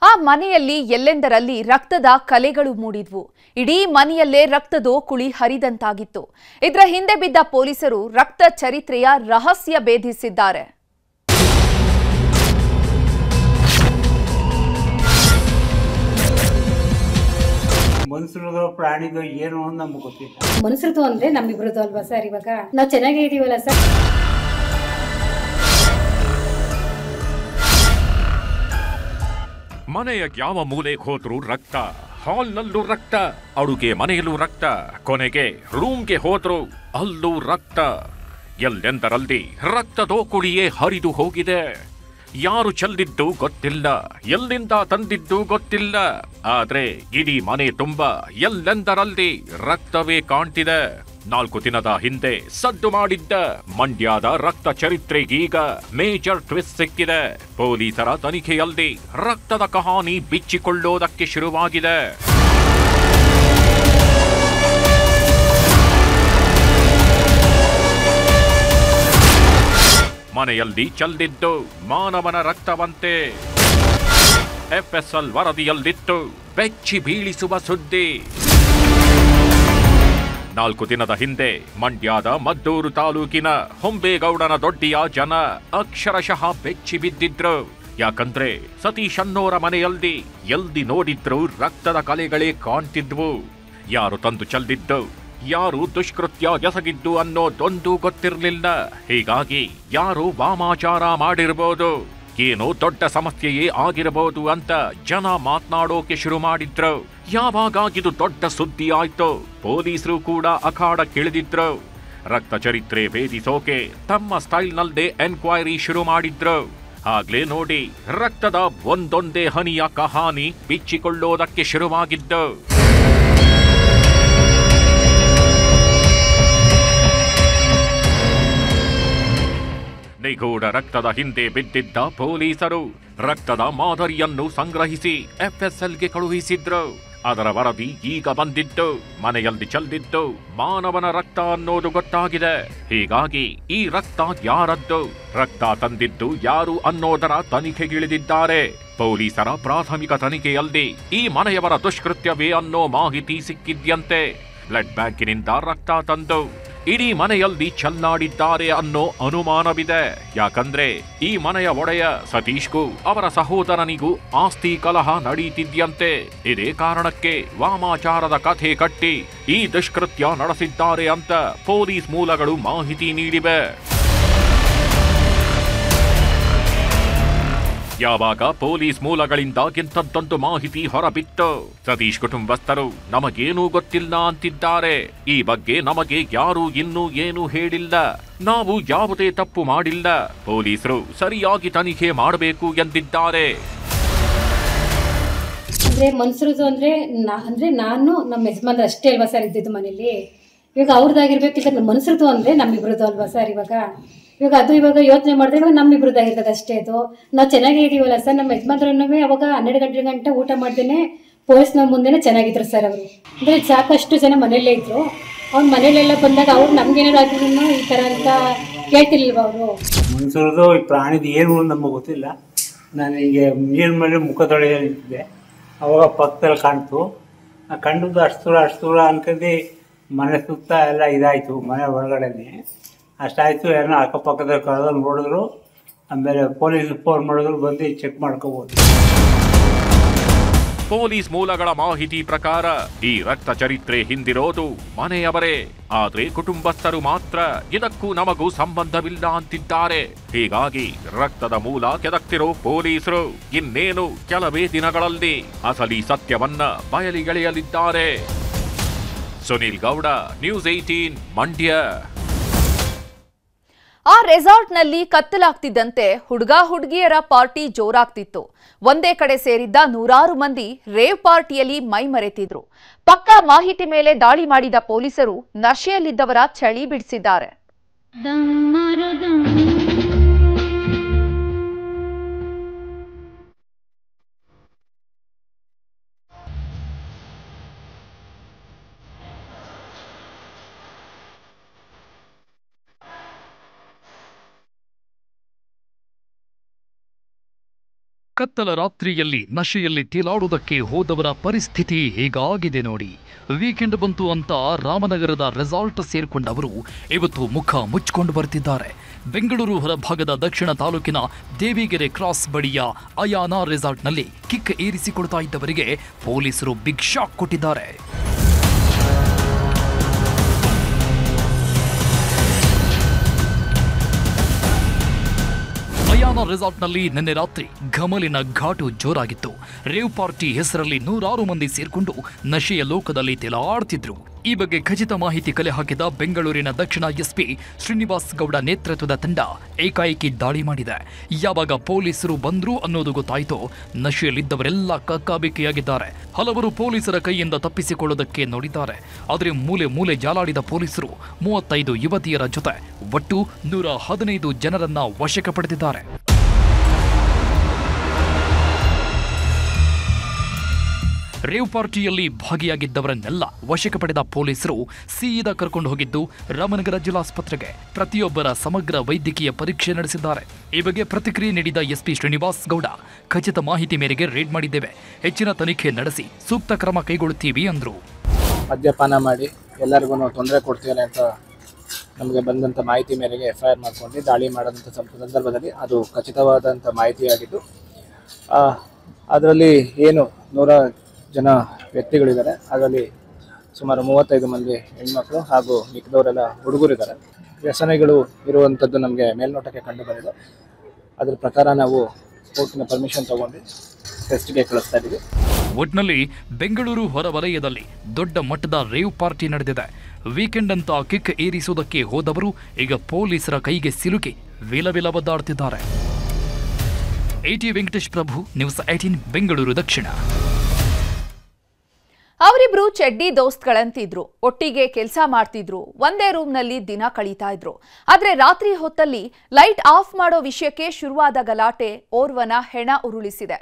ಆ ಮನೆಯಲ್ಲಿ ಎಲ್ಲೆಂದರಲ್ಲಿ ರಕ್ತದ ಕಲೆಗಳು ಮೂಡಿದ್ವು. ಇಡೀ ಮನೆಯಲ್ಲೇ ರಕ್ತದ ಕುಳಿ ಹರಿದಂತಾಗಿತ್ತು. ಇದರ ಹಿಂದೆ ಬಿದ್ದ ಪೊಲೀಸರು ರಕ್ತ ಚರಿತ್ರೆಯ ರಹಸ್ಯ ಭೇದಿಸಿದ್ದಾರೆ. ಮನುಷ್ಯರು ಪ್ರಾಣಿಗಳು ಏನು ಅಂತ ನಮಗೆ ಗೊತ್ತಿಲ್ಲ. ಮನುಷ್ಯರದು ಅಂದ್ರೆ ನಮ್ಮಿಬ್ರದ್ದು ಅಲ್ವಾ ಸರ್? ಇವಾಗ ನಾವು ಚೆನ್ನಾಗೇ ಇದೀವಲ್ಲ ಸರ್. ಮನೆಯ ಯಾವ ಮೂಲೆಗೆ ಹೋದ್ರೂ ರಕ್ತ, ಹಾಲ್ನಲ್ಲೂ ರಕ್ತ, ಅಡುಗೆ ಮನೆಯಲ್ಲೂ ರಕ್ತ, ಕೊನೆಗೆ ರೂಮ್ಗೆ ಹೋದ್ರು ಅಲ್ಲೂ ರಕ್ತ. ಎಲ್ಲೆಂದರಲ್ಲಿ ರಕ್ತದ ಕುಳಿಯೇ ಹರಿದು ಹೋಗಿದೆ. ಯಾರು ಚೆಲ್ಲಿದ್ದು ಗೊತ್ತಿಲ್ಲ, ಎಲ್ಲಿಂದ ತಂದಿದ್ದು ಗೊತ್ತಿಲ್ಲ. ಆದ್ರೆ ಇಡೀ ಮನೆ ತುಂಬಾ ಎಲ್ಲೆಂದರಲ್ಲಿ ರಕ್ತವೇ ಕಾಣ್ತಿದೆ. 4 ದಿನದ ಹಿಂದೆ ಸದ್ದು ಮಾಡಿದ್ದ ಮಂಡ್ಯದ ರಕ್ತ ಚರಿತ್ರೆಗೀಗ ಮೇಜರ್ ಟ್ವಿಸ್ಟ್ ಸಿಕ್ಕಿದೆ. ಪೊಲೀಸರ ತನಿಖೆಯಲ್ಲಿ ರಕ್ತದ ಕಹಾನಿ ಬಿಚ್ಚಿಕೊಳ್ಳೋದಕ್ಕೆ ಶುರುವಾಗಿದೆ. ಮನೆಯಲ್ಲಿ ಚೆಲ್ಲಿದ್ದು ಮಾನವನ ರಕ್ತವಂತೆ. FSL ವರದಿಯಲ್ಲಿತ್ತು ಬೆಚ್ಚಿ ಬೀಳಿಸುವ ಸುದ್ದಿ. 4 ದಿನದ ಹಿಂದೆ ಮಂಡ್ಯದ ಮದ್ದೂರು ತಾಲೂಕಿನ ಹೊಂಬೇಗೌಡನ ದೊಡ್ಡಿಯ ಜನ ಅಕ್ಷರಶಃ ಬೆಚ್ಚಿ ಬಿದ್ದಿದ್ರು. ಯಾಕಂದ್ರೆ ಸತೀಶ್ ಅನ್ನೋರ ಮನೆಯಲ್ಲಿ ಎಲ್ಲಿ ನೋಡಿದ್ರು ರಕ್ತದ ಕಲೆಗಳೇ ಕಾಣ್ತಿದ್ವು. ಯಾರು ತಂದು ಚೆಲ್ಲಿದ್ದು, ಯಾರು ದುಷ್ಕೃತ್ಯ ಎಸಗಿದ್ದು ಅನ್ನೋದೊಂದು ಗೊತ್ತಿರಲಿಲ್ಲ. ಹೀಗಾಗಿ ಯಾರು ವಾಮಾಚಾರ ಮಾಡಿರ್ಬೋದು, ಏನೋ ದೊಡ್ಡ ಸಮಸ್ಯೆಯೇ ಆಗಿರಬಹುದು ಅಂತ ಜನ ಮಾತನಾಡೋಕೆ ಶುರು ಮಾಡಿದ್ರು. ಯಾವಾಗ ಇದು ದೊಡ್ಡ ಸುದ್ದಿ ಆಯ್ತು, ಪೊಲೀಸರು ಕೂಡ ಅಖಾಡಕ್ಕಿಳಿದಿದ್ರು. ರಕ್ತ ಚರಿತ್ರೆ ಭೇದಿಸೋಕೆ ತಮ್ಮ ಸ್ಟೈಲ್ನಲ್ಲೇ ಎನ್ಕ್ವೈರಿ ಶುರು ಮಾಡಿದ್ರು. ಆಗ್ಲೇ ನೋಡಿ ರಕ್ತದ ಒಂದೊಂದೇ ಹನಿಯ ಕಹಾನಿ ಬಿಚ್ಚಿಕೊಳ್ಳೋದಕ್ಕೆ ಶುರುವಾಗಿದ್ದು. ನಿಗೂಢ ರಕ್ತದ ಹಿಂದೆ ಬಿದ್ದಿದ್ದ ಪೊಲೀಸರು ರಕ್ತದ ಮಾದರಿಯನ್ನು ಸಂಗ್ರಹಿಸಿ FSLಗೆ ಕಳುಹಿಸಿದ್ರು. ಅದರ ವರದಿ ಈಗ ಬಂದಿದ್ದು ಮನೆಯಲ್ಲಿ ಚೆಲ್ಲಿದ್ದು ಮಾನವನ ರಕ್ತ ಅನ್ನೋದು ಗೊತ್ತಾಗಿದೆ. ಹೀಗಾಗಿ ಈ ರಕ್ತ ಯಾರದ್ದು, ರಕ್ತ ತಂದಿದ್ದು ಯಾರು ಅನ್ನೋದರ ತನಿಖೆಗಿಳಿದಿದ್ದಾರೆ. ಪೊಲೀಸರ ಪ್ರಾಥಮಿಕ ತನಿಖೆಯಲ್ಲಿ ಈ ಮನೆಯವರ ದುಷ್ಕೃತ್ಯವೇ ಅನ್ನೋ ಮಾಹಿತಿ ಸಿಕ್ಕಿದ್ಯಂತೆ. ಬ್ಲಡ್ ಬ್ಯಾಂಕಿನಿಂದ ರಕ್ತ ತಂದು ಇಡೀ ಮನೆಯಲ್ಲಿ ಚೆಲ್ಲಾಡಿದ್ದಾರೆ ಅನ್ನೋ ಅನುಮಾನವಿದೆ. ಯಾಕಂದ್ರೆ ಈ ಮನೆಯ ಒಡೆಯ ಸತೀಶ್ಗೂ ಅವರ ಸಹೋದರನಿಗೂ ಆಸ್ತಿ ಕಲಹ ನಡೀತಿದ್ಯಂತೆ. ಇದೇ ಕಾರಣಕ್ಕೆ ವಾಮಾಚಾರದ ಕಥೆ ಕಟ್ಟಿ ಈ ದುಷ್ಕೃತ್ಯ ನಡೆಸಿದ್ದಾರೆ ಅಂತ ಪೊಲೀಸ್ ಮೂಲಗಳು ಮಾಹಿತಿ ನೀಡಿವೆ. ಯಾವಾಗ ಪೊಲೀಸ್ ಮೂಲಗಳಿಂದ ಇಂಥದ್ದೊಂದು ಮಾಹಿತಿ ಹೊರಬಿತ್ತು, ಸತೀಶ್ ಕುಟುಂಬಸ್ಥರು ನಮಗೇನೂ ಗೊತ್ತಿಲ್ಲ ಅಂತಿದ್ದಾರೆ. ಈ ಬಗ್ಗೆ ನಮಗೆ ಯಾರೂ ಇನ್ನೂ ಏನೂ ಹೇಳಿಲ್ಲ, ನಾವು ಯಾವುದೇ ತಪ್ಪು ಮಾಡಿಲ್ಲ, ಪೊಲೀಸರು ಸರಿಯಾಗಿ ತನಿಖೆ ಮಾಡಬೇಕು ಎಂದಿದ್ದಾರೆ. ಅಂದ್ರೆ ಮನುಷ್ಯರದು ಅಂದ್ರೆ ನಾನು ನಮ್ಮ ಯಜಮಾನ್ರು ಅಷ್ಟೇ ಅಲ್ವಾ ಸರ್ ಇದ್ದಿದ್ದು ಮನೇಲಿ. ಇವಾಗ ಅವ್ರದ್ದಾಗಿರ್ಬೇಕಿಲ್ಲ, ಮನುಷ್ಯರದು ಅಂದ್ರೆ ನಮ್ಮಿಬ್ರದ್ದು ಅಲ್ವಾ ಸರ್? ಇವಾಗ ಯೋಚನೆ ಮಾಡಿದ್ರೆ ಇವಾಗ ನಮ್ಮಿಬ್ರದ್ದಾಗಿರ್ತದೆ ಅಷ್ಟೇ. ಅದು ನಾವು ಚೆನ್ನಾಗೇ ಇದೀವಲ್ಲ ಸರ್. ನಮ್ಮ ಯಜಮಾನ್ರನ್ನೂ ಅವಾಗ 12 ಗಂಟೆ ಊಟ ಮಾಡ್ದೇನೆ ಪೊಲೀಸ್ನ ಮುಂದೆನೆ ಚೆನ್ನಾಗಿದ್ರು ಸರ್. ಅವರು ಅಂದ್ರೆ ಸಾಕಷ್ಟು ಜನ ಮನೆಯಲ್ಲೇ ಇದ್ರು. ಅವ್ರ ಮನೇಲೆಲ್ಲ ಬಂದಾಗ ಅವ್ರು ನಮ್ಗೇನಾದ್ರು ಆಗಿದ್ರು ಈ ತರ ಅಂತ ಕೇಳ್ತಿರ್ಲಿಲ್ವ ಅವರು? ಮನುಷ್ಯರದು ಈ ಪ್ರಾಣಿದು ಏನು ನಮಗೆ ಗೊತ್ತಿಲ್ಲ. ನಾನು ಹೀಗೆ ನೀರಿನ ಮೇಲೆ ಮುಖ ತೊಳೆಯಲಿದ್ದೆ, ಅವಾಗ ಪಕ್ಕದಲ್ಲಿ ಕಾಣ್ತು. ಕಂಡು ಅಷ್ಟು ದೂರ ಅನ್ಕೊಂಡು ಮನೆ ಸುತ್ತ ಎಲ್ಲ ಇದಾಯಿತು. ಮನೆ ಒಳಗಡೆನೆ ಅಷ್ಟಾಯಿತು. ಏನೋ ಅಕ್ಕಪಕ್ಕದ ಕಳೆದಲ್ಲಿ ನೋಡಿದ್ರು, ಆಮೇಲೆ ಪೊಲೀಸ್ಗೆ ಫೋನ್ ಮಾಡಿದ್ರು, ಬಂದು ಚೆಕ್ ಮಾಡ್ಕೋಬೋದು. ಪೊಲೀಸ್ ಮೂಲಗಳ ಮಾಹಿತಿ ಪ್ರಕಾರ ಈ ರಕ್ತ ಚರಿತ್ರೆ ಹಿಂದಿರೋದು ಮನೆಯವರೇ. ಆದ್ರೆ ಕುಟುಂಬಸ್ಥರು ಮಾತ್ರ ಇದಕ್ಕೂ ನಮಗೂ ಸಂಬಂಧವಿಲ್ಲ ಅಂತಿದ್ದಾರೆ. ಹೀಗಾಗಿ ರಕ್ತದ ಮೂಲ ಕೆದಕ್ತಿರೋ ಪೊಲೀಸರು ಇನ್ನೇನು ಕೆಲವೇ ದಿನಗಳಲ್ಲಿ ಅಸಲಿ ಸತ್ಯವನ್ನ ಬಯಲಿಗೆಳೆಯಲಿದ್ದಾರೆ. ಸುನಿಲ್ ಗೌಡ, ನ್ಯೂಸ್ 18 ಮಂಡ್ಯ. ಆ ರೆಸಾರ್ಟ್ನಲ್ಲಿ ಕತ್ತಲಾಗ್ತಿದ್ದಂತೆ ಹುಡುಗಿಯರ ಪಾರ್ಟಿ ಜೋರಾಗ್ತಿತ್ತು. ಒಂದೇ ಕಡೆ ಸೇರಿದ್ದ 100 ಮಂದಿ ರೇವ್ ಪಾರ್ಟಿಯಲ್ಲಿ ಮೈಮರೆತಿದ್ರು. ಪಕ್ಕಾ ಮಾಹಿತಿ ಮೇಲೆ ದಾಳಿ ಮಾಡಿದ ಪೊಲೀಸರು ನಶೆಯಲ್ಲಿದ್ದವರ ಚಳಿ ಬಿಡಿಸಿದ್ದಾರೆ. ಕತ್ತಲ ರಾತ್ರಿಯಲ್ಲಿ ನಶೆಯಲ್ಲಿ ತೇಲಾಡುವುದಕ್ಕೆ ಹೋದವರ ಪರಿಸ್ಥಿತಿ ಹೇಗಾಗಿದೆ ನೋಡಿ. ವೀಕೆಂಡ್ ಬಂತು ಅಂತ ರಾಮನಗರದ ರೆಸಾರ್ಟ್ ಸೇರ್ಕೊಂಡವರು ಇವತ್ತು ಮುಖ ಮುಚ್ಚಿಕೊಂಡು ಬರ್ತಿದ್ದಾರೆ. ಬೆಂಗಳೂರು ಹೊರಭಾಗದ ದಕ್ಷಿಣ ತಾಲೂಕಿನ ದೇವಿಗೆರೆ ಕ್ರಾಸ್ ಬಳಿಯ ಅಯಾನಾ ರೆಸಾರ್ಟ್ನಲ್ಲಿ ಕಿಕ್ ಏರಿಸಿಕೊಡ್ತಾ ಇದ್ದವರಿಗೆ ಪೊಲೀಸರು ಬಿಗ್ ಶಾಕ್ ಕೊಟ್ಟಿದ್ದಾರೆ. ಅಯಾನಾ ರೆಸಾರ್ಟ್ನಲ್ಲಿ ನಿನ್ನೆ ರಾತ್ರಿ ಘಮಲಿನ ಘಾಟು ಜೋರಾಗಿತ್ತು. ರೇವ್ ಪಾರ್ಟಿ ಹೆಸರಲ್ಲಿ 100 ಮಂದಿ ಸೇರ್ಕೊಂಡು ನಶೆಯ ಲೋಕದಲ್ಲಿ ತೇಲಾಡ್ತಿದ್ರು. ಈ ಬಗ್ಗೆ ಖಚಿತ ಮಾಹಿತಿ ಕಲೆ ಹಾಕಿದ ಬೆಂಗಳೂರಿನ ದಕ್ಷಿಣ ಎಸ್ಪಿ ಶ್ರೀನಿವಾಸ್ ಗೌಡ ನೇತೃತ್ವದ ತಂಡ ಏಕಾಏಕಿ ದಾಳಿ ಮಾಡಿದೆ. ಯಾವಾಗ ಪೊಲೀಸರು ಬಂದ್ರು ಅನ್ನೋದು ಗೊತ್ತಾಯಿತು, ನಶೆಯಲ್ಲಿದ್ದವರೆಲ್ಲ ಕಕ್ಕಾಬಿಕ್ಕಿಯಾಗಿದ್ದಾರೆ. ಹಲವರು ಪೊಲೀಸರ ಕೈಯಿಂದ ತಪ್ಪಿಸಿಕೊಳ್ಳೋದಕ್ಕೆ ನೋಡಿದ್ದಾರೆ. ಆದರೆ ಮೂಲೆ ಮೂಲೆ ಜಾಲಾಡಿದ ಪೊಲೀಸರು 35 ಯುವತಿಯರ ಜೊತೆ ಒಟ್ಟು 115 ಜನರನ್ನ ವಶಕ್ಕೆ ಪಡೆದಿದ್ದಾರೆ. ರೇವ್ ಪಾರ್ಟಿಯಲ್ಲಿ ಭಾಗಿಯಾಗಿದ್ದವರನ್ನೆಲ್ಲ ವಶಕ್ಕೆ ಪಡೆದ ಪೊಲೀಸರು ಸೀದಾ ಕರ್ಕೊಂಡು ಹೋಗಿದ್ದು ರಾಮನಗರ ಜಿಲ್ಲಾಸ್ಪತ್ರೆಗೆ. ಪ್ರತಿಯೊಬ್ಬರ ಸಮಗ್ರ ವೈದ್ಯಕೀಯ ಪರೀಕ್ಷೆ ನಡೆಸಿದ್ದಾರೆ. ಈ ಬಗ್ಗೆ ಪ್ರತಿಕ್ರಿಯೆ ನೀಡಿದ ಎಸ್ಪಿ ಶ್ರೀನಿವಾಸ್ ಗೌಡ, ಖಚಿತ ಮಾಹಿತಿ ಮೇರೆಗೆ ರೇಡ್ ಮಾಡಿದ್ದೇವೆ, ಹೆಚ್ಚಿನ ತನಿಖೆ ನಡೆಸಿ ಸೂಕ್ತ ಕ್ರಮ ಕೈಗೊಳ್ಳುತ್ತೀವಿ ಅಂದರು. ಮದ್ಯಪಾನ ಮಾಡಿ ಎಲ್ಲರಿಗೂ ತೊಂದರೆ ಕೊಡ್ತೀವಿ ಅಂತ ನಮಗೆ ಬಂದಂಥ ಮಾಹಿತಿ ಮೇರೆಗೆ FIR ಮಾಡ್ಕೊಂಡು ದಾಳಿ ಮಾಡೋಂಥ ಸಂದರ್ಭದಲ್ಲಿ ಅದು ಖಚಿತವಾದಂಥ ಮಾಹಿತಿಯಾಗಿದ್ದು, ಅದರಲ್ಲಿ ಏನು 100 ಜನ ವ್ಯಕ್ತಿಗಳಿದ್ದಾರೆ. ಅದರಲ್ಲಿ ಸುಮಾರು 35 ಮಂದಿ ಹೆಣ್ಮಕ್ಳು ಹಾಗೂ ಮಿಕ್ಕಿದವರೆಲ್ಲ ಹುಡುಗರಿದ್ದಾರೆ. ವ್ಯಸನಗಳು ಇರುವಂಥದ್ದು ನಮಗೆ ಮೇಲ್ನೋಟಕ್ಕೆ ಕಂಡು ಬಂದಿದೆ. ಅದರ ಪ್ರಕಾರ ನಾವು ಕೋರ್ಟಿನ ಪರ್ಮಿಷನ್ ತಗೊಂಡು ಟೆಸ್ಟ್ಗೆ ಕಳಿಸ್ತಾ ಇದ್ದೀವಿ. ಒಟ್ನಲ್ಲಿ ಬೆಂಗಳೂರು ಹೊರವಲಯದಲ್ಲಿ ದೊಡ್ಡ ಮಟ್ಟದ ರೇವ್ ಪಾರ್ಟಿ ನಡೆದಿದೆ. ವೀಕೆಂಡ್ ಅಂತ ಕಿಕ್ ಏರಿಸುವುದಕ್ಕೆ ಹೋದವರು ಈಗ ಪೊಲೀಸರ ಕೈಗೆ ಸಿಲುಕಿ ವಿಲವಿಲ ಒದ್ದಾಡ್ತಿದ್ದಾರೆ. AT Venkatesh Prabhu, news 18 Bengaluru ದಕ್ಷಿಣ. ಅವರಿಬ್ರು ಚಡ್ಡಿ ದೋಸ್ತ್ಗಳಂತಿದ್ರು. ಒಟ್ಟಿಗೆ ಕೆಲಸ ಮಾಡ್ತಿದ್ರು. ಒಂದೇ ರೂಮ್ನಲ್ಲಿ ದಿನ ಕಳೀತಾ ಇದ್ರು. ಆದ್ರೆ ರಾತ್ರಿ ಹೊತ್ತಲ್ಲಿ ಲೈಟ್ ಆಫ್ ಮಾಡೋ ವಿಷಯಕ್ಕೆ ಶುರುವಾದ ಗಲಾಟೆ ಓರ್ವನ ಹೆಣ ಉರುಳಿಸಿದೆ.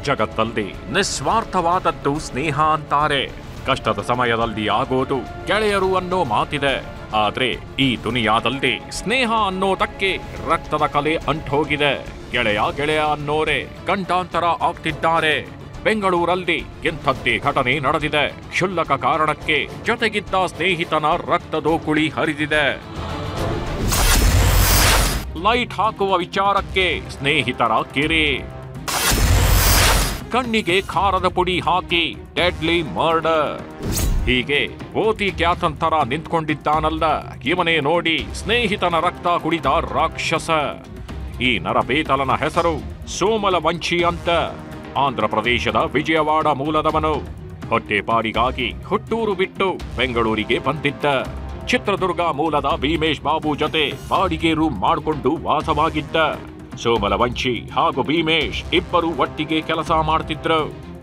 ಜಗತ್ತಲ್ಲಿ ನಿಸ್ವಾರ್ಥವಾದದ್ದು ಸ್ನೇಹ ಅಂತಾರೆ. ಕಷ್ಟದ ಸಮಯದಲ್ಲಿ ಆಗೋದು ಗೆಳೆಯರು ಅನ್ನೋ ಮಾತಿದೆ. ಆದ್ರೆ ಈ ದುನಿಯಾದಲ್ಲಿ ಸ್ನೇಹ ಅನ್ನೋದಕ್ಕೆ ರಕ್ತದ ಕಲೆ ಅಂಟೋಗಿದೆ. ಗೆಳೆಯ ಗೆಳೆಯ ಅನ್ನೋರೆ ಗಂಟಾಂತರ ಆಗ್ತಿದ್ದಾರೆ. ಬೆಂಗಳೂರಲ್ಲಿ ಇಂಥದ್ದೇ ಘಟನೆ ನಡೆದಿದೆ. ಕ್ಷುಲ್ಲಕ ಕಾರಣಕ್ಕೆ ಜೊತೆಗಿದ್ದ ಸ್ನೇಹಿತನ ರಕ್ತದೋಕುಳಿ ಹರಿದಿದೆ. ಲೈಟ್ ಹಾಕುವ ವಿಚಾರಕ್ಕೆ ಸ್ನೇಹಿತರ ಕಿರಿ. ಕಣ್ಣಿಗೆ ಖಾರದ ಪುಡಿ ಹಾಕಿ ಡೆಡ್ಲಿ ಮರ್ಡರ್. ಹೀಗೆ ಓತಿ ಕ್ಯಾತಂತರ ನಿಂತ್ಕೊಂಡಿದ್ದಾನಲ್ಲ, ಇವನೇ ನೋಡಿ ಸ್ನೇಹಿತನ ರಕ್ತ ಕುಡಿದ ರಾಕ್ಷಸ. ಈ ನರಬೇತಲನ ಹೆಸರು ಸೋಮಲವಂಚಿ ಅಂತ. ಆಂಧ್ರ ಪ್ರದೇಶದ ವಿಜಯವಾಡ ಮೂಲದವನು. ಹೊಟ್ಟೆಪಾಡಿಗಾಗಿ ಹುಟ್ಟೂರು ಬಿಟ್ಟು ಬೆಂಗಳೂರಿಗೆ ಬಂದಿದ್ದ. ಚಿತ್ರದುರ್ಗ ಮೂಲದ ಭೀಮೇಶ್ ಬಾಬು ಜೊತೆ ಬಾಡಿಗೆ ರೂಮ್ ಮಾಡಿಕೊಂಡು ವಾಸವಾಗಿದ್ದ. ಸೋಮಲವಂಚಿ ಹಾಗೂ ಭೀಮೇಶ್ ಇಬ್ಬರು ಒಟ್ಟಿಗೆ ಕೆಲಸ ಮಾಡ್ತಿದ್ರು.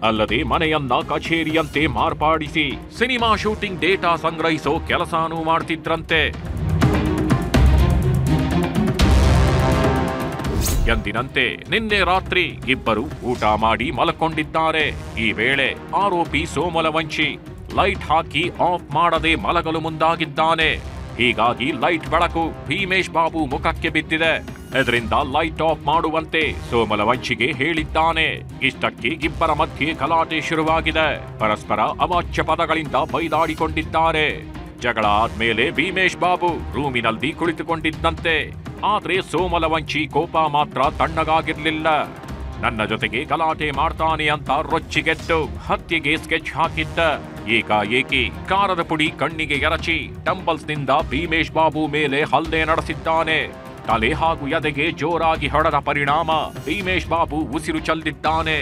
ಅಲ್ಲದೆ ಮನೆಯನ್ನ ಕಚೇರಿಯಂತೆ ಮಾರ್ಪಾಡಿಸಿ ಸಿನಿಮಾ ಶೂಟಿಂಗ್ ಡೇಟಾ ಸಂಗ್ರಹಿಸೋ ಕೆಲಸನೂ ಮಾಡ್ತಿದ್ರಂತೆ. ಎಂದಿನಂತೆ ನಿನ್ನೆ ರಾತ್ರಿ ಇಬ್ಬರು ಊಟ ಮಾಡಿ ಮಲಕೊಂಡಿದ್ದಾರೆ. ಈ ವೇಳೆ ಆರೋಪಿ ಸೋಮಲವಂಚಿ ಲೈಟ್ ಹಾಕಿ ಆಫ್ ಮಾಡದೆ ಮಲಗಲು ಮುಂದಾಗಿದ್ದಾನೆ. ಹೀಗಾಗಿ ಲೈಟ್ ಬೆಳಕು ಭೀಮೇಶ್ ಬಾಬು ಮುಖಕ್ಕೆ ಬಿದ್ದಿದೆ. ಇದರಿಂದ ಲೈಟ್ ಆಫ್ ಮಾಡುವಂತೆ ಸೋಮಲವಂಚಿಗೆ ಹೇಳಿದ್ದಾನೆ. ಇಷ್ಟಕ್ಕೆ ಇಬ್ಬರ ಮಧ್ಯೆ ಗಲಾಟೆ ಶುರುವಾಗಿದೆ. ಪರಸ್ಪರ ಅವಾಚ್ಯ ಪದಗಳಿಂದ ಬೈದಾಡಿಕೊಂಡಿದ್ದಾರೆ. ಜಗಳ ಆದ್ಮೇಲೆ ಭೀಮೇಶ್ ಬಾಬು ರೂಮಿನಲ್ಲಿ ಕುಳಿತುಕೊಂಡಿದ್ದಂತೆ. ಆದ್ರೆ ಸೋಮಲವಂಚಿ ಕೋಪ ಮಾತ್ರ ತಣ್ಣಗಾಗಿರ್ಲಿಲ್ಲ. ನನ್ನ ಜೊತೆಗೆ ಗಲಾಟೆ ಮಾಡ್ತಾನೆ ಅಂತ ರೊಚ್ಚಿಗೆದ್ದು ಹತ್ಯೆಗೆ ಸ್ಕೆಚ್ ಹಾಕಿದ್ದ. ಏಕಾಏಕಿ ಖಾರದ ಪುಡಿ ಕಣ್ಣಿಗೆ ಎರಚಿ ಡಂಬಲ್ಸ್ನಿಂದ ಭೀಮೇಶ್ ಬಾಬು ಮೇಲೆ ಹಲ್ಲೆ ನಡೆಸಿದ್ದಾನೆ. ತಲೆ ಹಾಗೂ ಎದೆಗೆ ಜೋರಾಗಿ ಹೊಡೆದ ಪರಿಣಾಮ ಭೀಮೇಶ್ ಬಾಬು ಉಸಿರು ಚೆಲ್ಲಿದ್ದಾನೆ.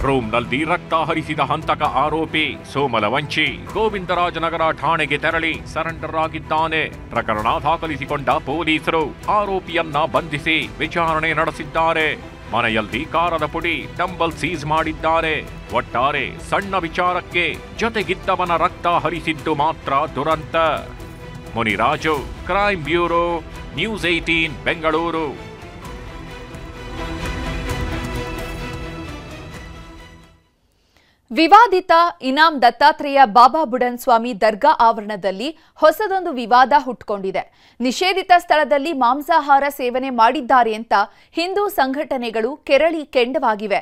ರೂಮ್ನಲ್ಲಿ ರಕ್ತ ಹರಿಸಿದ ಹಂತಕ ಆರೋಪಿ ಸೋಮಲವಂಚಿ ಗೋವಿಂದರಾಜನಗರ ಠಾಣೆಗೆ ತೆರಳಿ ಸರೆಂಡರ್ ಆಗಿದ್ದಾನೆ. ಪ್ರಕರಣ ದಾಖಲಿಸಿಕೊಂಡ ಪೊಲೀಸರು ಆರೋಪಿಯನ್ನ ಬಂಧಿಸಿ ವಿಚಾರಣೆ ನಡೆಸಿದ್ದಾರೆ. ಮನೆಯಲ್ಲಿ ಖಾರದ ಪುಡಿ ಡಂಬಲ್ ಸೀಸ್ ಮಾಡಿದ್ದಾರೆ. ಒಟ್ಟಾರೆ ಸಣ್ಣ ವಿಚಾರಕ್ಕೆ ಜೊತೆಗಿದ್ದವನ ರಕ್ತ ಹರಿಸಿದ್ದು ಮಾತ್ರ ದುರಂತ. Muniraju, crime bureau, news 18 Bengaluru. ವಿವಾದಿತ ಇನಾಂ ದತ್ತಾತ್ರೇಯ ಬಾಬಾ ಬುಡನ್ ಸ್ವಾಮಿ ದರ್ಗಾ ಆವರಣದಲ್ಲಿ ಹೊಸದೊಂದು ವಿವಾದ ಹುಟ್ಟುಕೊಂಡಿದೆ. ನಿಷೇಧಿತ ಸ್ಥಳದಲ್ಲಿ ಮಾಂಸಾಹಾರ ಸೇವನೆ ಮಾಡಿದ್ದಾರೆ ಅಂತ ಹಿಂದೂ ಸಂಘಟನೆಗಳು ಕೆರಳಿ ಕೆಂಡವಾಗಿವೆ.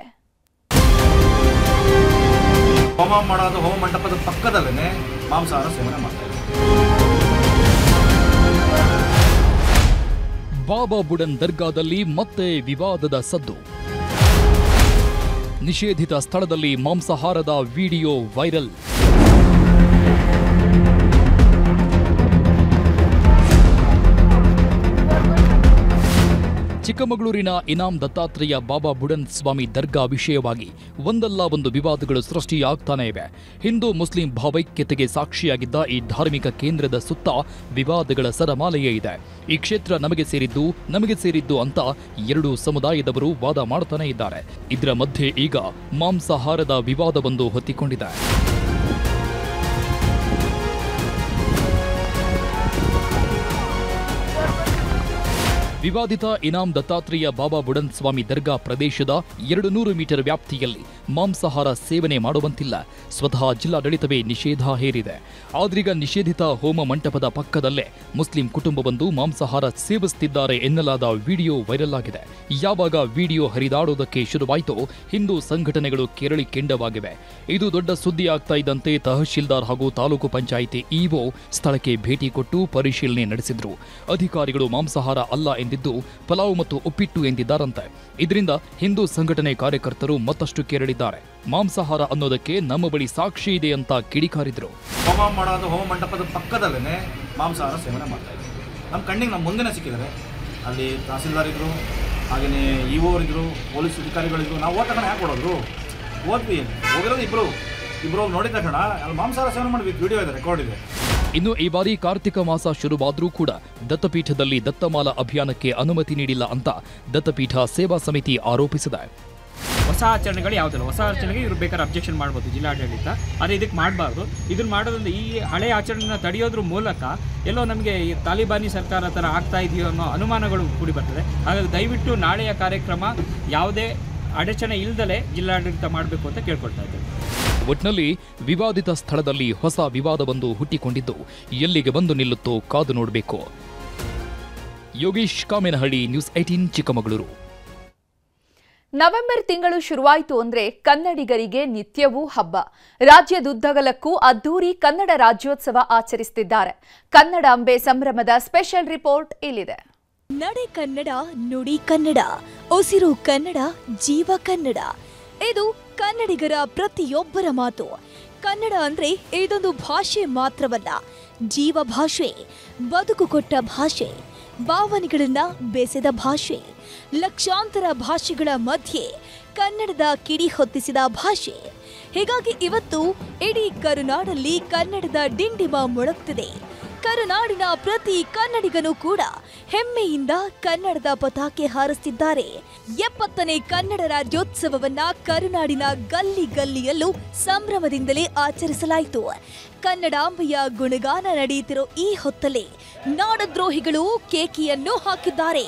ಹೋಮ ಮಾಡೋದು ಹೋಮ ಮಂಟಪದ ಪಕ್ಕದಲ್ಲೇ ಮಾಂಸಾಹಾರ ಸೇವನೆ ಮಾಡ್ತಾರೆ. ಬಾಬಾ ಬುಡನ್ ದರ್ಗಾದಲ್ಲಿ ಮತ್ತೆ ವಿವಾದದ ಸದ್ದು. ನಿಷೇಧಿತ ಸ್ಥಳದಲ್ಲಿ ಮಾಂಸಾಹಾರದ ವಿಡಿಯೋ ವೈರಲ್. ಚಿಕ್ಕಮಗಳೂರಿನ ಇನಾಂ ದತ್ತಾತ್ರೇಯ ಬಾಬಾ ಬುಡನ್ ಸ್ವಾಮಿ ದರ್ಗಾ ವಿಷಯವಾಗಿ ಒಂದಲ್ಲ ಒಂದು ವಿವಾದಗಳು ಸೃಷ್ಟಿಯಾಗ್ತಾನೆ ಇವೆ. ಹಿಂದೂ ಮುಸ್ಲಿಂ ಭಾವೈಕ್ಯತೆಗೆ ಸಾಕ್ಷಿಯಾಗಿದ್ದ ಈ ಧಾರ್ಮಿಕ ಕೇಂದ್ರದ ಸುತ್ತ ವಿವಾದಗಳ ಸರಮಾಲೆಯೇ ಇದೆ. ಈ ಕ್ಷೇತ್ರ ನಮಗೆ ಸೇರಿದ್ದು ಅಂತ ಎರಡೂ ಸಮುದಾಯದವರು ವಾದ ಮಾಡ್ತಾನೆ ಇದ್ದಾರೆ. ಇದರ ಮಧ್ಯೆ ಈಗ ಮಾಂಸಾಹಾರದ ವಿವಾದವೊಂದು ಹೊತ್ತಿಕೊಂಡಿದೆ. ವಿವಾದಿತ ಇನಾಂ ದತ್ತಾತ್ರೇಯ ಬಾಬಾ ಬುಡನ್ ಸ್ವಾಮಿ ದರ್ಗಾ ಪ್ರದೇಶದ 200 ಮೀಟರ್ ವ್ಯಾಪ್ತಿಯಲ್ಲಿ ಮಾಂಸಾಹಾರ ಸೇವನೆ ಮಾಡುವಂತಿಲ್ಲ. ಸ್ವತಃ ಜಿಲ್ಲಾಡಳಿತವೇ ನಿಷೇಧ ಹೇರಿದೆ. ಆದ್ರೀಗ ನಿಷೇಧಿತ ಹೋಮ ಮಂಟಪದ ಪಕ್ಕದಲ್ಲೇ ಮುಸ್ಲಿಂ ಕುಟುಂಬವೊಂದು ಮಾಂಸಾಹಾರ ಸೇವಿಸುತ್ತಿದ್ದಾರೆ ಎನ್ನಲಾದ ವಿಡಿಯೋ ವೈರಲ್ ಆಗಿದೆ. ಯಾವಾಗ ವಿಡಿಯೋ ಹರಿದಾಡೋದಕ್ಕೆ ಶುರುವಾಯಿತೋ ಹಿಂದೂ ಸಂಘಟನೆಗಳು ಕೆರಳಿ ಕೆಂಡವಾಗಿವೆ. ಇದು ದೊಡ್ಡ ಸುದ್ದಿಯಾಗ್ತಾ ಇದ್ದಂತೆ ತಹಶೀಲ್ದಾರ್ ಹಾಗೂ ತಾಲೂಕು ಪಂಚಾಯಿತಿ ಇಒ ಸ್ಥಳಕ್ಕೆ ಭೇಟಿ ಕೊಟ್ಟು ಪರಿಶೀಲನೆ ನಡೆಸಿದ್ರು. ಅಧಿಕಾರಿಗಳು ಮಾಂಸಾಹಾರ ಅಲ್ಲ ಎಂದಿದ್ದು ಪಲಾವ್ ಮತ್ತು ಉಪ್ಪಿಟ್ಟು ಎಂದಿದ್ದಾರಂತೆ. ಇದರಿಂದ ಹಿಂದೂ ಸಂಘಟನೆ ಕಾರ್ಯಕರ್ತರು ಮತ್ತಷ್ಟು ಕೆರಳಿದ್ದಾರೆ. ಮಾಂಸಾಹಾರ ಅನ್ನೋದಕ್ಕೆ ನಮ್ಮ ಬಳಿ ಸಾಕ್ಷಿ ಇದೆ ಅಂತ ಕಿಡಿಕಾರಿದ್ರು. ಹೋಮ ಮಾಡೋದು ಹೋಮ ಮಂಟಪದ ಪಕ್ಕದಲ್ಲೇ ಮಾಂಸಾಹಾರ ಸೇವನೆ ಮಾಡ್ತಾ ಇದ್ರು. ನಮ್ಮ ಕಣ್ಣಿಗೆ ನಮ್ಮ ಮುಂದೆನೇ ಸಿಕ್ಕಿದ್ದಾರೆ. ಅಲ್ಲಿ ತಹಸೀಲ್ದಾರ್ ಇದ್ರು, ಹಾಗೆಯೇ ಇಒ ಇದ್ರು, ಪೊಲೀಸ್ ಅಧಿಕಾರಿಗಳಿದ್ರು. ನಾವು ಓದ್ ತಗೊಂಡು ಯಾಕೆ ಕೊಡೋದು? ಓದ್ವಿ ಹೋಗಿರೋದು ಇಬ್ರು ನೋಡಿದ ತಕ್ಷಣ ಅಲ್ಲಿ ಮಾಂಸಾಹಾರ ಸೇವನೆ ಮಾಡಿ ವಿಡಿಯೋ ಇದೆ, ರೆಕಾರ್ಡ್ ಇದೆ. ಇನ್ನು ಈ ಬಾರಿ ಕಾರ್ತಿಕ ಮಾಸ ಶುರುವಾದರೂ ಕೂಡ ದತ್ತಪೀಠದಲ್ಲಿ ದತ್ತಮಾಲಾ ಅಭಿಯಾನಕ್ಕೆ ಅನುಮತಿ ನೀಡಿಲ್ಲ ಅಂತ ದತ್ತಪೀಠ ಸೇವಾ ಸಮಿತಿ ಆರೋಪಿಸಿದೆ. ಹೊಸ ಆಚರಣೆಗಳು ಯಾವುದಿಲ್ಲ. ಹೊಸ ಆಚರಣೆಗೆ ಇವ್ರು ಬೇಕಾದ್ರೆ ಅಬ್ಜೆಕ್ಷನ್ ಮಾಡ್ಬೋದು ಜಿಲ್ಲಾಡಳಿತ, ಆದರೆ ಇದಕ್ಕೆ ಮಾಡಬಾರ್ದು. ಇದನ್ನು ಮಾಡೋದ್ರಿಂದ ಈ ಹಳೆಯ ಆಚರಣೆನ ತಡೆಯೋದ್ರ ಮೂಲಕ ಎಲ್ಲೋ ನಮಗೆ ಈ ತಾಲಿಬಾನಿ ಸರ್ಕಾರ ಥರ ಆಗ್ತಾ ಇದೆಯೋ ಅನ್ನೋ ಅನುಮಾನಗಳು ಕೂಡಿ ಬರ್ತದೆ. ಹಾಗಾಗಿ ದಯವಿಟ್ಟು ನಾಳೆಯ ಕಾರ್ಯಕ್ರಮ ಯಾವುದೇ ಅಡಚಣೆ ಇಲ್ಲದಲೇ ಜಿಲ್ಲಾಡಳಿತ ಮಾಡಬೇಕು ಅಂತ ಕೇಳ್ಕೊಳ್ತಾ ಇದ್ದೇವೆ. ಒಟ್ನಲ್ಲಿ ವಿವಾದಿತ ಸ್ಥಳದಲ್ಲಿ ಹೊಸ ವಿವಾದವೊಂದು ಹುಟ್ಟಿಕೊಂಡಿದ್ದು ಎಲ್ಲಿಗೆ ಬಂದು ನಿಲ್ಲುತ್ತೋ ಕಾದು ನೋಡಬೇಕು. ಯೋಗೇಶ್ ಕಾಮೇನಹಳ್ಳಿ, ನ್ಯೂಸ್ 18 ಚಿಕ್ಕಮಗಳೂರು. ನವೆಂಬರ್ ತಿಂಗಳು ಶುರುವಾಯಿತು ಅಂದ್ರೆ ಕನ್ನಡಿಗರಿಗೆ ನಿತ್ಯವೂ ಹಬ್ಬ. ರಾಜ್ಯದುದ್ದಗಲಕ್ಕೂ ಅದ್ದೂರಿ ಕನ್ನಡ ರಾಜ್ಯೋತ್ಸವ ಆಚರಿಸುತ್ತಿದ್ದಾರೆ. ಕನ್ನಡಾಂಬೆ ಸಂಭ್ರಮದ ಸ್ಪೆಷಲ್ ರಿಪೋರ್ಟ್ ಇಲ್ಲಿದೆ. ನಡೆ ಕನ್ನಡ, ನುಡಿ ಕನ್ನಡ, ಉಸಿರು ಕನ್ನಡ, ಜೀವ ಕನ್ನಡ. ಇದು ಕನ್ನಡಿಗರ ಪ್ರತಿಯೊಬ್ಬರ ಮಾತು. ಕನ್ನಡ ಅಂದ್ರೆ ಇದೊಂದು ಭಾಷೆ ಮಾತ್ರವಲ್ಲ, ಜೀವ ಭಾಷೆ, ಬದುಕು ಕೊಟ್ಟ ಭಾಷೆ, ಭಾವನೆಗಳನ್ನ ಬೆಸೆದ ಭಾಷೆ, ಲಕ್ಷಾಂತರ ಭಾಷೆಗಳ ಮಧ್ಯೆ ಕನ್ನಡದ ಕಿಡಿ ಹೊತ್ತಿಸಿದ ಭಾಷೆ. ಹೀಗಾಗಿ ಇವತ್ತು ಇಡೀ ಕರುನಾಡಲ್ಲಿ ಕನ್ನಡದ ಡಿಂಡಿಮ ಮೊಳಗ್ತಿದೆ. ಕರುನಾಡಿನ ಪ್ರತಿ ಕನ್ನಡಿಗನೂ ಕೂಡ ಹೆಮ್ಮೆಯಿಂದ ಕನ್ನಡದ ಪತಾಕೆ ಹಾರಿಸುತ್ತಿದ್ದಾರೆ. 70ನೇ ಕನ್ನಡ ರಾಜ್ಯೋತ್ಸವವನ್ನ ಕರುನಾಡಿನ ಗಲ್ಲಿ ಗಲ್ಲಿಯಲ್ಲೂ ಸಂಭ್ರಮದಿಂದಲೇ ಆಚರಿಸಲಾಯಿತು. ಕನ್ನಡಾಂಬೆಯ ಗುಣಗಾನ ನಡೆಯುತ್ತಿರೋ ಈ ಹೊತ್ತಲ್ಲೇ ನಾಡದ್ರೋಹಿಗಳು ಕೇಕಿಯನ್ನು ಹಾಕಿದ್ದಾರೆ.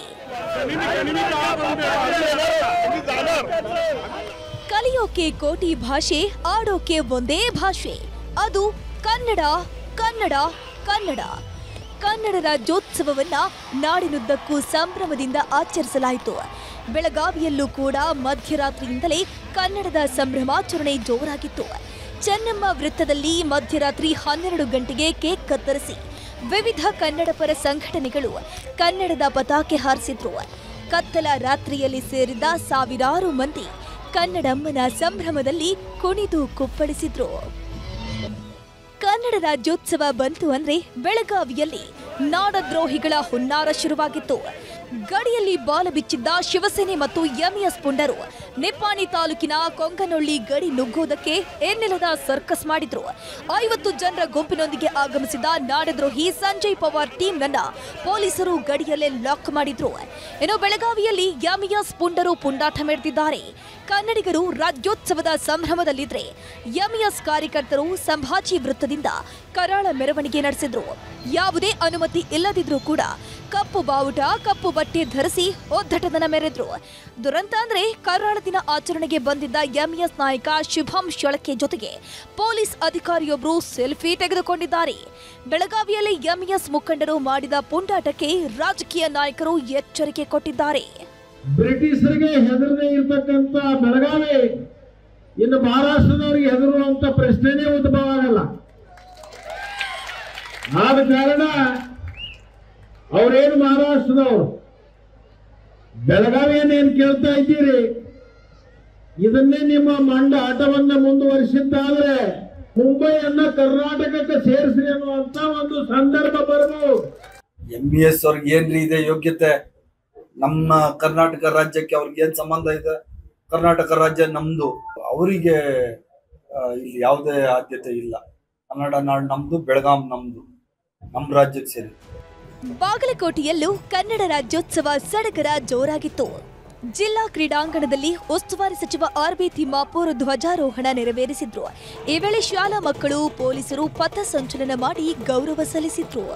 ಕಲಿಯೋಕೆ ಕೋಟಿ ಭಾಷೆ, ಆಡೋಕೆ ಒಂದೇ ಭಾಷೆ, ಅದು ಕನ್ನಡ. ಕನ್ನಡ ಕನ್ನಡ ಕನ್ನಡ ರಾಜ್ಯೋತ್ಸವವನ್ನ ನಾಡಿನುದ್ದಕ್ಕೂ ಸಂಭ್ರಮದಿಂದ ಆಚರಿಸಲಾಯಿತು. ಬೆಳಗಾವಿಯಲ್ಲೂ ಕೂಡ ಮಧ್ಯರಾತ್ರಿಯಿಂದಲೇ ಕನ್ನಡದ ಸಂಭ್ರಮಾಚರಣೆ ಜೋರಾಗಿತ್ತು. ಚೆನ್ನಮ್ಮ ವೃತ್ತದಲ್ಲಿ ಮಧ್ಯರಾತ್ರಿ 12 ಗಂಟೆಗೆ ಕೇಕ್ ಕತ್ತರಿಸಿ ವಿವಿಧ ಕನ್ನಡ ಪರ ಸಂಘಟನೆಗಳು ಕನ್ನಡದ ಪತಾಕೆ ಹಾರಿಸಿದ್ರು. ಕತ್ತಲ ರಾತ್ರಿಯಲ್ಲಿ ಸೇರಿದ ಸಾವಿರಾರು ಮಂದಿ ಕನ್ನಡಮ್ಮನ ಸಂಭ್ರಮದಲ್ಲಿ ಕುಣಿದು ಕುಪ್ಪಳಿಸಿದ್ರು. ಕನ್ನಡ ರಾಜ್ಯೋತ್ಸವ ಬಂತು ಅಂದ್ರೆ ಬೆಳಗಾವಿಯಲ್ಲಿ ನಾಡದ್ರೋಹಿಗಳ ಹುನ್ನಾರ ಶುರುವಾಗಿತ್ತು. ಗಡಿಯಲ್ಲಿ ಬಾಲ ಬಿಚ್ಚಿದ್ದ ಶಿವಸೇನೆ ಮತ್ತು ಎಂಎಸ್ ಪುಂಡರು ನಿಪ್ಪಾಣಿ ತಾಲೂಕಿನ ಕೊಂಗನೊಳ್ಳಿ ಗಡಿ ನುಗ್ಗೋದಕ್ಕೆ ಎನ್ನೆಲದ ಸರ್ಕಸ್ ಮಾಡಿದ್ರು. 50 ಜನರ ಗುಂಪಿನೊಂದಿಗೆ ಆಗಮಿಸಿದ ನಾಡದ್ರೋಹಿ ಸಂಜಯ್ ಪವಾರ್ ಟೀಮ್ನನ್ನ ಪೊಲೀಸರು ಗಡಿಯಲ್ಲೇ ಲಾಕ್ ಮಾಡಿದ್ರು. ಇನ್ನು ಬೆಳಗಾವಿಯಲ್ಲಿ ಎಂಎಸ್ ಪುಂಡರು ಪುಂಡಾಟ ಮೆರೆದಿದ್ದಾರೆ. ಕನ್ನಡಿಗರು ರಾಜ್ಯೋತ್ಸವದ ಸಂಭ್ರಮದಲ್ಲಿದ್ರೆ ಎಂಎಸ್ ಕಾರ್ಯಕರ್ತರು ಸಂಭಾಜಿ ವೃತ್ತದಿಂದ ಕರಾಳ ಮೆರವಣಿಗೆ ನಡೆಸಿದ್ರು. ಯಾವುದೇ ಅನುಮತಿ ಇಲ್ಲದಿದ್ರೂ ಕೂಡ ಕಪ್ಪು ಬಾವುಟ, ಕಪ್ಪು ಬಟ್ಟೆ ಧರಿಸಿ ಒದ್ದಟತನ ಮೆರೆದ್ರು. ದುರಂತ ಅಂದ್ರೆ ಕರಾಳ ದಿನ ಆಚರಣೆಗೆ ಬಂದಿದ್ದ ಎಂಇಎಸ್ ನಾಯಕ ಶುಭಂ ಶೆಳಕೆ ಜೊತೆಗೆ ಪೊಲೀಸ್ ಅಧಿಕಾರಿಯೊಬ್ಬರು ಸೆಲ್ಫಿ ತೆಗೆದುಕೊಂಡಿದ್ದಾರೆ. ಬೆಳಗಾವಿಯಲ್ಲಿ ಎಂಇಎಸ್ ಮುಖಂಡರು ಮಾಡಿದ ಪುಂಡಾಟಕ್ಕೆ ರಾಜಕೀಯ ನಾಯಕರು ಎಚ್ಚರಿಕೆ ಕೊಟ್ಟಿದ್ದಾರೆ. ಬ್ರಿಟಿಷರಿಗೆ ಹೆದರದೇ ಇರತಕ್ಕಂತ ಬೆಳಗಾವಿ ಇನ್ನು ಮಹಾರಾಷ್ಟ್ರದವರಿಗೆ ಹೆದರುವಂತ ಪ್ರಶ್ನೆನೇ ಉದ್ಭವ ಆಗಲ್ಲ. ಆದ ಕಾರಣ ಅವರೇನು ಮಹಾರಾಷ್ಟ್ರದವರು ಬೆಳಗಾವಿಯನ್ನೇನು ಕೇಳ್ತಾ ಇದ್ದೀರಿ, ಇದನ್ನೇ ನಿಮ್ಮ ಮಂಡ ಆಟವನ್ನ ಮುಂದುವರಿಸಿದ್ದಾದ್ರೆ ಮುಂಬೈಯನ್ನ ಕರ್ನಾಟಕಕ್ಕೆ ಸೇರಿಸಿ ಅನ್ನುವಂತ ಒಂದು ಸಂದರ್ಭ ಬರಬಹುದು. ಎಂಇಎಸ್ ಅವ್ರಿಗೆ ಏನ್ರಿ ಇದೆ ಯೋಗ್ಯತೆ? ನಮ್ಮ ಕರ್ನಾಟಕ ರಾಜ್ಯಕ್ಕೆ ಅವ್ರಿಗೆ ಏನ್ ಸಂಬಂಧ ಇದೆ? ಕರ್ನಾಟಕ ರಾಜ್ಯ ನಮ್ದು, ಅವರಿಗೆ ಇಲ್ಲಿ ಯಾವುದೇ ಆದ್ಯತೆ ಇಲ್ಲ. ಕನ್ನಡ ನಾಡು ನಮ್ದು, ಬೆಳಗಾಂ ನಮ್ದು, ನಮ್ಮ ರಾಜ್ಯಕ್ಕೆ ಸೇರಿ. ಬಾಗಲಕೋಟೆಯಲ್ಲೂ ಕನ್ನಡ ರಾಜ್ಯೋತ್ಸವ ಸಡಗರ ಜೋರಾಗಿತ್ತು. ಜಿಲ್ಲಾ ಕ್ರೀಡಾಂಗಣದಲ್ಲಿ ಉಸ್ತುವಾರಿ ಸಚಿವ ಆರ್.ಬಿ. ತಿಮ್ಮಾಪುರ್ ಧ್ವಜಾರೋಹಣ ನೆರವೇರಿಸಿದ್ರು. ಈ ವೇಳೆ ಶಾಲಾ ಮಕ್ಕಳು, ಪೊಲೀಸರು ಪಥ ಸಂಚಲನ ಮಾಡಿ ಗೌರವ ಸಲ್ಲಿಸಿದ್ರು.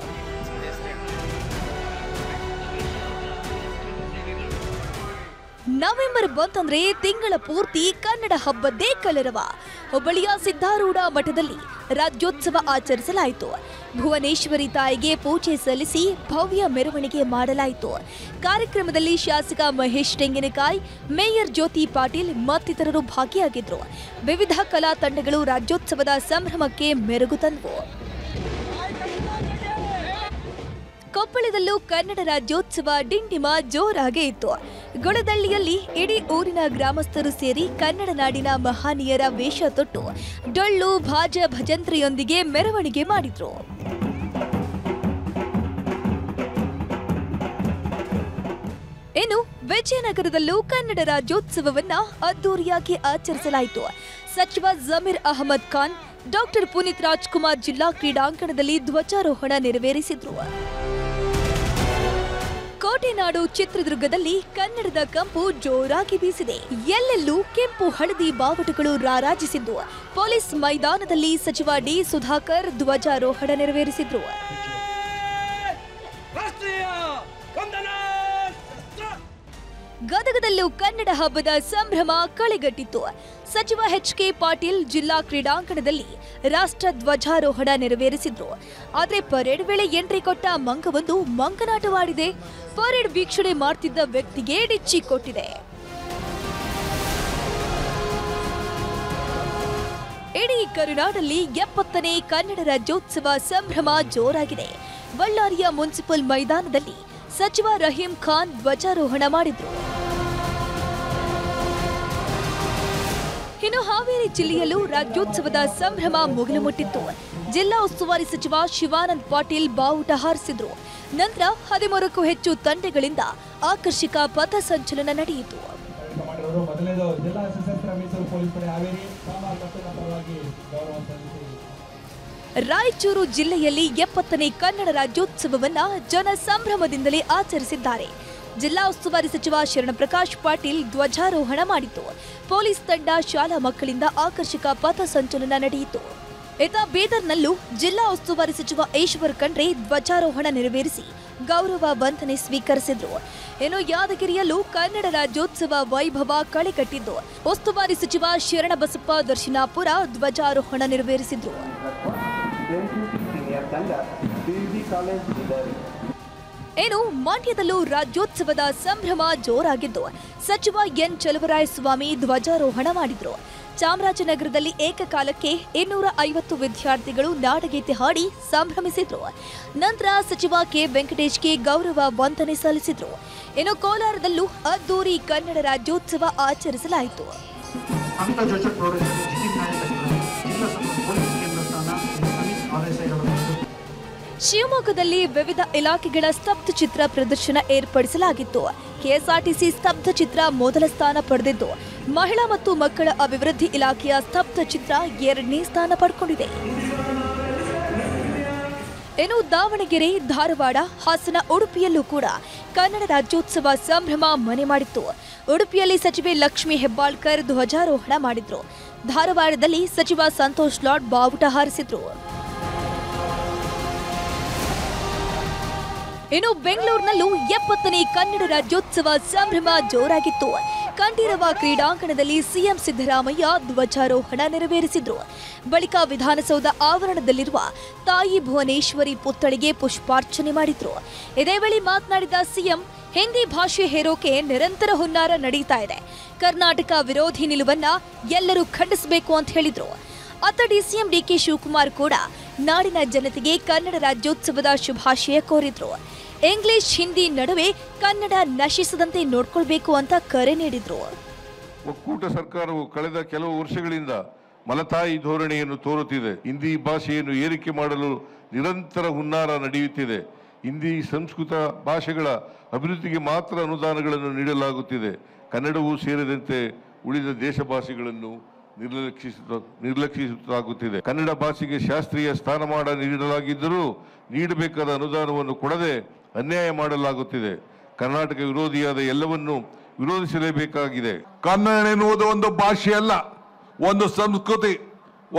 ನವೆಂಬರ್ ಬಂತಂದ್ರೆ ತಿಂಗಳ ಪೂರ್ತಿ ಕನ್ನಡ ಹಬ್ಬದ್ದೇ ಕಲರವ. ಹುಬ್ಬಳ್ಳಿಯ ಸಿದ್ಧಾರೂಢ ಮಠದಲ್ಲಿ ರಾಜ್ಯೋತ್ಸವ ಆಚರಿಸಲಾಯಿತು. ಭುವನೇಶ್ವರಿ ತಾಯಿಗೆ ಪೂಜೆ ಸಲ್ಲಿಸಿ ಭವ್ಯ ಮೆರವಣಿಗೆ ಮಾಡಲಾಯಿತು. ಕಾರ್ಯಕ್ರಮದಲ್ಲಿ ಶಾಸಕ ಮಹೇಶ್ ತೆಂಗಿನಕಾಯಿ, ಮೇಯರ್ ಜ್ಯೋತಿ ಪಾಟೀಲ್ ಮತ್ತಿತರರು ಭಾಗಿಯಾಗಿದ್ರು. ವಿವಿಧ ಕಲಾ ತಂಡಗಳು ರಾಜ್ಯೋತ್ಸವದ ಸಂಭ್ರಮಕ್ಕೆ ಮೆರುಗು ತಂದವು. ಕೊಪ್ಪಳದಲ್ಲೂ ಕನ್ನಡ ರಾಜ್ಯೋತ್ಸವ ಡಿಂಡಿಮ ಜೋರಾಗೇ ಇತ್ತು. ಗೊಳದಳ್ಳಿಯಲ್ಲಿ ಇಡೀ ಊರಿನ ಗ್ರಾಮಸ್ಥರು ಸೇರಿ ಕನ್ನಡ ನಾಡಿನ ಮಹಾನೀಯರ ವೇಷ ತೊಟ್ಟು ಡೊಳ್ಳು, ಭಾಜ, ಭಜಂತ್ರಿಯೊಂದಿಗೆ ಮೆರವಣಿಗೆ ಮಾಡಿದ್ರು. ಇನ್ನು ವಿಜಯನಗರದಲ್ಲೂ ಕನ್ನಡ ರಾಜ್ಯೋತ್ಸವವನ್ನ ಅದ್ದೂರಿಯಾಗಿ ಆಚರಿಸಲಾಯಿತು. ಸಚಿವ ಜಮೀರ್ ಅಹಮದ್ ಖಾನ್, ಡಾಕ್ಟರ್ ಪುನೀತ್ ರಾಜ್ಕುಮಾರ್ ಜಿಲ್ಲಾ ಕ್ರೀಡಾಂಗಣದಲ್ಲಿ ಧ್ವಜಾರೋಹಣ ನೆರವೇರಿಸಿದ್ರು. ಕೋಟೆನಾಡು ಚಿತ್ರದುರ್ಗದಲ್ಲಿ ಕನ್ನಡದ ಕಂಪು ಜೋರಾಗಿ ಬೀಸಿದೆ. ಎಲ್ಲೆಲ್ಲೂ ಕೆಂಪು ಹಳದಿ ಬಾವುಟಗಳು ರಾರಾಜಿಸಿದ್ದು, ಪೊಲೀಸ್ ಮೈದಾನದಲ್ಲಿ ಸಚಿವ ಡಿ ಸುಧಾಕರ್ ಧ್ವಜಾರೋಹಣ ನೆರವೇರಿಸಿದ್ರು. ಗದಗದಲ್ಲೂ ಕನ್ನಡ ಹಬ್ಬದ ಸಂಭ್ರಮ ಕಳೆಗಟ್ಟಿತ್ತು. ಸಚಿವ ಎಚ್.ಕೆ. ಪಾಟೀಲ್ ಜಿಲ್ಲಾ ಕ್ರೀಡಾಂಗಣದಲ್ಲಿ ರಾಷ್ಟ್ರ ಧ್ವಜಾರೋಹಣ ನೆರವೇರಿಸಿದ್ರು. ಆದರೆ ಪರೇಡ್ ವೇಳೆ ಎಂಟ್ರಿ ಕೊಟ್ಟ ಮಂಗವೊಂದು ಮಂಗನಾಟವಾಡಿದೆ. ಪರೇಡ್ ವೀಕ್ಷಣೆ ಮಾಡ್ತಿದ್ದ ವ್ಯಕ್ತಿಗೆ ಡಿಚ್ಚಿ ಕೊಟ್ಟಿದೆ. ಇಡೀ ಕರುನಾಡಲ್ಲಿ 70ನೇ ಕನ್ನಡ ರಾಜ್ಯೋತ್ಸವ ಸಂಭ್ರಮ ಜೋರಾಗಿದೆ. ಬಳ್ಳಾರಿಯ ಮುನ್ಸಿಪಲ್ ಮೈದಾನದಲ್ಲಿ ಸಚಿವ ರಹೀಂ ಖಾನ್ ಧ್ವಜಾರೋಹಣ ಮಾಡಿದ್ರು. ಇನ್ನು ಹಾವೇರಿ ಜಿಲ್ಲೆಯಲ್ಲೂ ರಾಜ್ಯೋತ್ಸವದ ಸಂಭ್ರಮ ಮುಗಿಲು ಮುಟ್ಟಿತ್ತು. ಜಿಲ್ಲಾ ಉಸ್ತುವಾರಿ ಸಚಿವ ಶಿವಾನಂದ ಪಾಟೀಲ್ ಬಾವುಟ ಹಾರಿಸಿದ್ರು. ನಂತರ 13ಕ್ಕೂ ಹೆಚ್ಚು ತಂಡಗಳಿಂದ ಆಕರ್ಷಕ ಪಥ ಸಂಚಲನ ನಡೆಯಿತು. ರಾಯಚೂರು ಜಿಲ್ಲೆಯಲ್ಲಿ 70ನೇ ಕನ್ನಡ ರಾಜ್ಯೋತ್ಸವವನ್ನ ಜನ ಸಂಭ್ರಮದಿಂದಲೇ ಆಚರಿಸಿದ್ದಾರೆ. ಜಿಲ್ಲಾ ಉಸ್ತುವಾರಿ ಸಚಿವ ಶರಣಪ್ರಕಾಶ್ ಪಾಟೀಲ್ ಧ್ವಜಾರೋಹಣ ಮಾಡಿತು. ಪೊಲೀಸ್ ತಂಡ, ಶಾಲಾ ಮಕ್ಕಳಿಂದ ಆಕರ್ಷಕ ಪಥ ಸಂಚಲನ ನಡೆಯಿತು. ಇತ್ತ ಬೀದರ್ನಲ್ಲೂ ಜಿಲ್ಲಾ ಉಸ್ತುವಾರಿ ಸಚಿವ ಈಶ್ವರ್ ಖಂಡ್ರೆ ಧ್ವಜಾರೋಹಣ ನೆರವೇರಿಸಿ ಗೌರವ ವಂದನೆ ಸ್ವೀಕರಿಸಿದ್ರು. ಇನ್ನು ಯಾದಗಿರಿಯಲ್ಲೂ ಕನ್ನಡ ರಾಜ್ಯೋತ್ಸವ ವೈಭವ ಕಳೆಗಟ್ಟಿದ್ದು, ಉಸ್ತುವಾರಿ ಸಚಿವ ಶರಣಬಸಪ್ಪ ದರ್ಶನಾಪುರ ಧ್ವಜಾರೋಹಣ ನೆರವೇರಿಸಿದ್ರು. ಇನ್ನು ಮಂಡ್ಯದಲ್ಲೂ ರಾಜ್ಯೋತ್ಸವದ ಸಂಭ್ರಮ ಜೋರಾಗಿದ್ದು, ಸಚಿವ ಎನ್ ಚಲುವರಾಯಸ್ವಾಮಿ ಧ್ವಜಾರೋಹಣ ಮಾಡಿದ್ರು. ಚಾಮರಾಜನಗರದಲ್ಲಿ ಏಕಕಾಲಕ್ಕೆ 250 ವಿದ್ಯಾರ್ಥಿಗಳು ನಾಡಗೀತೆ ಹಾಡಿ ಸಂಭ್ರಮಿಸಿದ್ರು. ನಂತರ ಸಚಿವ ಕೆ ವೆಂಕಟೇಶ್ಗೆ ಗೌರವ ವಂದನೆ ಸಲ್ಲಿಸಿದ್ರು. ಇನ್ನು ಕೋಲಾರದಲ್ಲೂ ಅದ್ದೂರಿ ಕನ್ನಡ ರಾಜ್ಯೋತ್ಸವ ಆಚರಿಸಲಾಯಿತು. ಶಿವಮೊಗ್ಗದಲ್ಲಿ ವಿವಿಧ ಇಲಾಖೆಗಳ ಸ್ತಬ್ಧ ಚಿತ್ರ ಪ್ರದರ್ಶನ ಏರ್ಪಡಿಸಲಾಗಿತ್ತು. ಕೆಎಸ್ಆರ್ಟಿಸಿ ಸ್ತಬ್ಧ ಚಿತ್ರ ಮೊದಲ ಸ್ಥಾನ ಪಡೆದಿದ್ದು, ಮಹಿಳಾ ಮತ್ತು ಮಕ್ಕಳ ಅಭಿವೃದ್ಧಿ ಇಲಾಖೆಯ ಸ್ತಬ್ಧ ಚಿತ್ರ 2ನೇ ಸ್ಥಾನ ಪಡೆದುಕೊಂಡಿದೆ. ಇನ್ನು ದಾವಣಗೆರೆ, ಧಾರವಾಡ, ಹಾಸನ, ಉಡುಪಿಯಲ್ಲೂ ಕೂಡ ಕನ್ನಡ ರಾಜ್ಯೋತ್ಸವ ಸಂಭ್ರಮ ಮನೆ ಮಾಡಿತ್ತು. ಉಡುಪಿಯಲ್ಲಿ ಸಚಿವೆ ಲಕ್ಷ್ಮೀ ಹೆಬ್ಬಾಳ್ಕರ್ ಧ್ವಜಾರೋಹಣ ಮಾಡಿದ್ರು. ಧಾರವಾಡದಲ್ಲಿ ಸಚಿವ ಸಂತೋಷ್ ಲಾಡ್ ಬಾವುಟ ಹಾರಿಸಿದ್ರು. ಇನ್ನು ಬೆಂಗಳೂರಿನಲ್ಲೂ 70ನೇ ಕನ್ನಡ ರಾಜ್ಯೋತ್ಸವ ಸಂಭ್ರಮ ಜೋರಾಗಿತ್ತು. ಕಂಠೀರವ ಕ್ರೀಡಾಂಗಣದಲ್ಲಿ ಸಿಎಂ ಸಿದ್ದರಾಮಯ್ಯ ಧ್ವಜಾರೋಹಣ ನೆರವೇರಿಸಿದ್ರು. ಬಳಿಕ ವಿಧಾನಸೌಧ ಆವರಣದಲ್ಲಿರುವ ತಾಯಿ ಭುವನೇಶ್ವರಿ ಪುತ್ಥಳಿಗೆ ಪುಷ್ಪಾರ್ಚನೆ ಮಾಡಿದ್ರು. ಇದೇ ವೇಳೆ ಮಾತನಾಡಿದ ಸಿಎಂ, ಹಿಂದಿ ಭಾಷೆ ಹೇರೋಕೆ ನಿರಂತರ ಹುನ್ನಾರ ನಡೀತಾ ಇದೆ. ಕರ್ನಾಟಕ ವಿರೋಧಿ ನಿಲುವನ್ನ ಎಲ್ಲರೂ ಖಂಡಿಸಬೇಕು ಅಂತ ಹೇಳಿದ್ರು. ಅತ್ತ ಡಿಸಿಎಂ ಡಿಕೆ ಶಿವಕುಮಾರ್ ಕೂಡ ನಾಡಿನ ಜನತೆಗೆ ಕನ್ನಡ ರಾಜ್ಯೋತ್ಸವದ ಶುಭಾಶಯ ಕೋರಿದ್ರು. ಇಂಗ್ಲಿಷ್ ಹಿಂದಿ ನಡುವೆ ಕನ್ನಡ ನಶಿಸದಂತೆ ನೋಡ್ಕೊಳ್ಬೇಕು ಅಂತ ಕರೆ ನೀಡಿದ್ರು. ಒಕ್ಕೂಟ ಸರ್ಕಾರವು ಕಳೆದ ಕೆಲವು ವರ್ಷಗಳಿಂದ ಮಲತಾಯಿ ಧೋರಣೆಯನ್ನು ತೋರುತ್ತಿದೆ. ಹಿಂದಿ ಭಾಷೆಯನ್ನು ಏರಿಕೆ ಮಾಡಲು ನಿರಂತರ ಹುನ್ನಾರ ನಡೆಯುತ್ತಿದೆ. ಹಿಂದಿ ಸಂಸ್ಕೃತ ಭಾಷೆಗಳ ಅಭಿವೃದ್ಧಿಗೆ ಮಾತ್ರ ಅನುದಾನಗಳನ್ನು ನೀಡಲಾಗುತ್ತಿದೆ. ಕನ್ನಡವೂ ಸೇರಿದಂತೆ ಉಳಿದ ದೇಶ ಭಾಷೆಗಳನ್ನು ನಿರ್ಲಕ್ಷಿಸಲಾಗುತ್ತಿದೆ. ಕನ್ನಡ ಭಾಷೆಗೆ ಶಾಸ್ತ್ರೀಯ ಸ್ಥಾನಮಾನ ನೀಡಲಾಗಿದ್ದರೂ ನೀಡಬೇಕಾದ ಅನುದಾನವನ್ನು ಕೊಡದೆ ಅನ್ಯಾಯ ಮಾಡಲಾಗುತ್ತಿದೆ. ಕರ್ನಾಟಕ ವಿರೋಧಿಯಾದ ಎಲ್ಲವನ್ನೂ ವಿರೋಧಿಸಲೇಬೇಕಾಗಿದೆ. ಕನ್ನಡ ಎನ್ನುವುದು ಒಂದು ಭಾಷೆ ಅಲ್ಲ, ಒಂದು ಸಂಸ್ಕೃತಿ,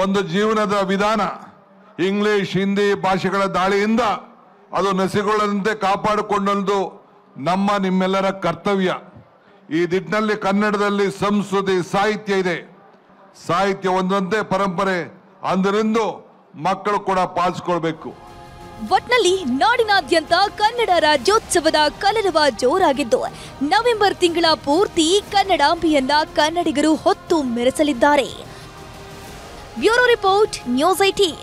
ಒಂದು ಜೀವನದ ವಿಧಾನ. ಇಂಗ್ಲಿಷ್ ಹಿಂದಿ ಭಾಷೆಗಳ ದಾಳಿಯಿಂದ ಅದು ನಸಿಗೊಳ್ಳದಂತೆ ಕಾಪಾಡಿಕೊಂಡದ್ದು ನಮ್ಮ ನಿಮ್ಮೆಲ್ಲರ ಕರ್ತವ್ಯ. ಈ ನಿಟ್ಟಿನಲ್ಲಿ ಕನ್ನಡದಲ್ಲಿ ಸಂಸ್ಕೃತಿ ಸಾಹಿತ್ಯ ಇದೆ. ಸಾಹಿತ್ಯ ಒಂದಂತೆ ಪರಂಪರೆ ಅಂದರೆಂದು ಮಕ್ಕಳು ಕೂಡ ಪಾಲಿಸಿಕೊಳ್ಬೇಕು. ಒಟ್ನಲ್ಲಿ ನಾಡಿನಾದ್ಯಂತ ಕನ್ನಡ ರಾಜ್ಯೋತ್ಸವದ ಕಲರವ ಜೋರಾಗಿದ್ದು ನವೆಂಬರ್ ತಿಂಗಳ ಪೂರ್ತಿ ಕನ್ನಡಾಂಬೆಯನ್ನ ಕನ್ನಡಿಗರು ಹೊತ್ತು ಮೆರೆಸಲಿದ್ದಾರೆ. Bureau report, news 18.